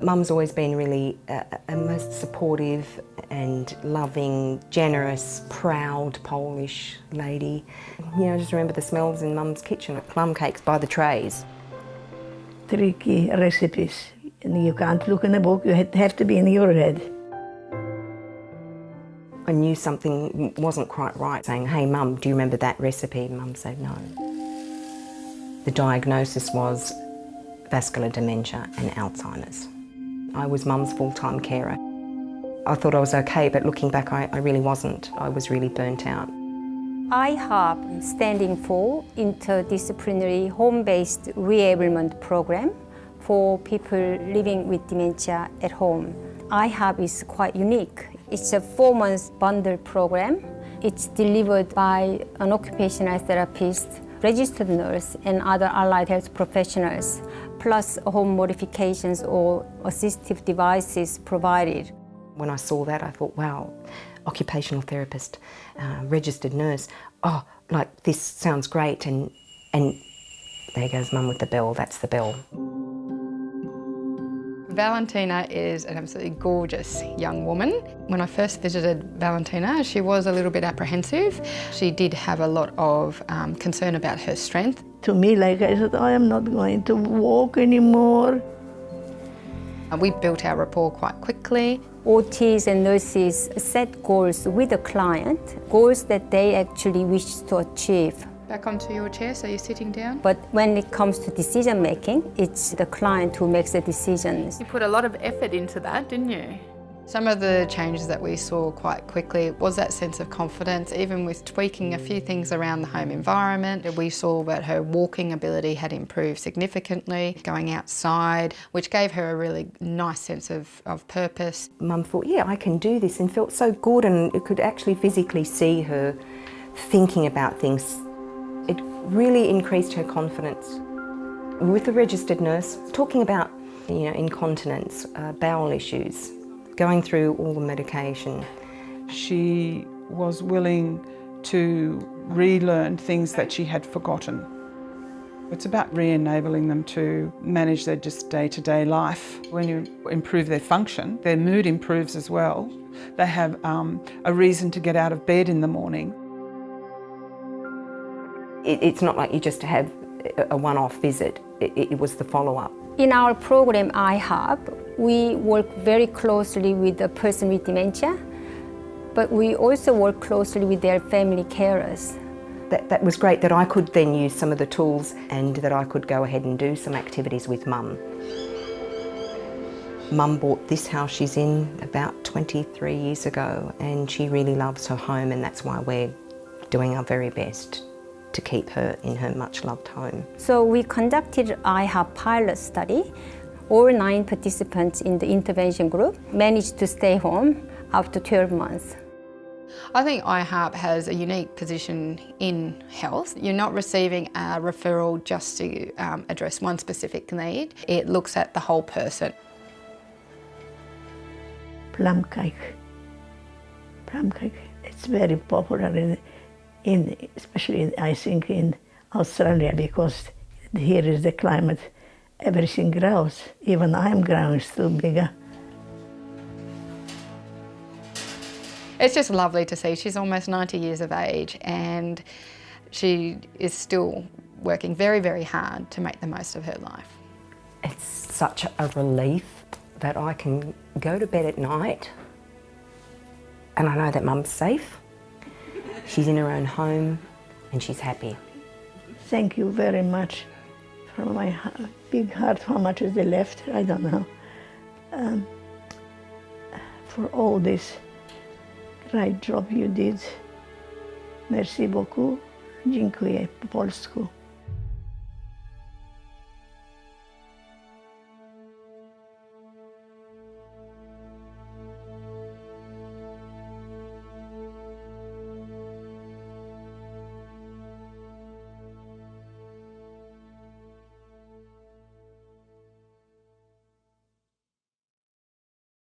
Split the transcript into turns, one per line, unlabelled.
Mum's always been really a most supportive and loving, generous, proud Polish lady. You know, I just remember the smells in Mum's kitchen at plum cakes by the trays.
Tricky recipes. And you can't look in a book, you have to be in your head.
I knew something wasn't quite right, saying, "Hey Mum, do you remember that recipe?" Mum said no. The diagnosis was vascular dementia and Alzheimer's. I was Mum's full-time carer. I thought I was okay, but looking back, I really wasn't. I was really burnt out.
I-HARP, standing for Interdisciplinary Home-Based Reablement Program for people living with dementia at home. I-HARP is quite unique. It's a 4-month bundle program. It's delivered by an occupational therapist, registered nurse, and other allied health professionals, plus home modifications or assistive devices provided.
When I saw that, I thought, wow, occupational therapist, registered nurse, oh, like this sounds great, and there goes Mum with the bell, that's the bell.
Walentyna is an absolutely gorgeous young woman. When I first visited Walentyna, she was a little bit apprehensive. She did have a lot of concern about her strength.
To me, like I said, I am not going to walk anymore.
We built our rapport quite quickly.
OTs and nurses set goals with the client, goals that they actually wish to achieve.
Back onto your chair, so you're sitting down.
But when it comes to decision making, it's the client who makes the decisions.
You put a lot of effort into that, didn't you? Some of the changes that we saw quite quickly was that sense of confidence, even with tweaking a few things around the home environment. We saw that her walking ability had improved significantly, going outside, which gave her a really nice sense of purpose.
Mum thought, yeah, I can do this, and felt so good, and it could actually physically see her thinking about things. It really increased her confidence. With the registered nurse, talking about, you know, incontinence, bowel issues, going through all the medication.
She was willing to relearn things that she had forgotten. It's about re-enabling them to manage their just day-to-day life. When you improve their function, their mood improves as well. They have a reason to get out of bed in the morning.
It's not like you just have a one-off visit, it was the follow-up.
In our program I-HARP, we work very closely with a person with dementia, but we also work closely with their family carers.
That was great that I could then use some of the tools and that I could go ahead and do some activities with Mum. Mum bought this house she's in about 23 years ago, and she really loves her home, and that's why we're doing our very best to keep her in her much-loved home.
So we conducted I-HARP pilot study. All 9 participants in the intervention group managed to stay home after 12 months.
I think I-HARP has a unique position in health. You're not receiving a referral just to address one specific need. It looks at the whole person.
Plum cake. Plum cake. It's very popular especially I think in Australia, because here is the climate, everything grows. Even I'm growing still bigger.
It's just lovely to see. She's almost 90 years of age, and she is still working very, very hard to make the most of her life.
It's such a relief that I can go to bed at night and I know that Mum's safe. She's in her own home and she's happy.
Thank you very much from my big heart. How much is there left? I don't know. For all this great job you did. Merci beaucoup. Dziękuję po polsku.